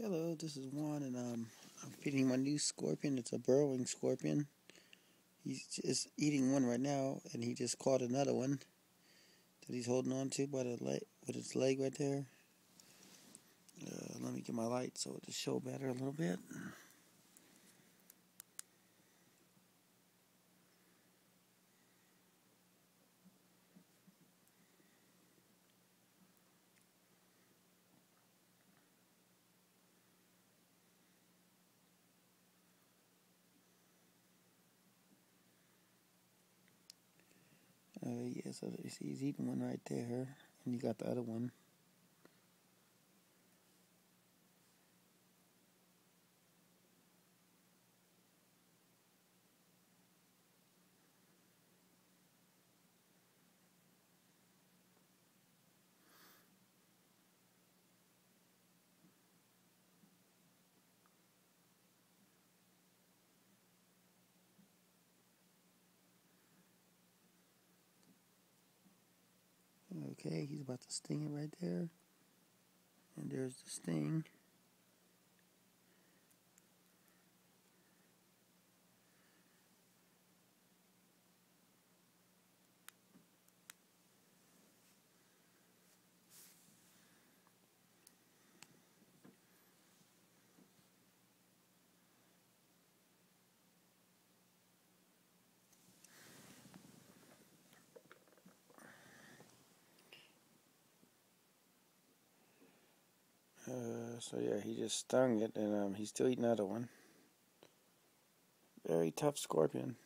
Hello, this is Juan, and I'm feeding my new scorpion. It's a burrowing scorpion. He's just eating one right now, and he just caught another one that he's holding on to by the leg, with its leg right there. Let me get my light so it'll show better a little bit. Yeah, so he's eating one right there, and you got the other one. Okay, he's about to sting it right there, and there's the sting. So yeah, he just stung it, and he's still eating another one. Very tough scorpion.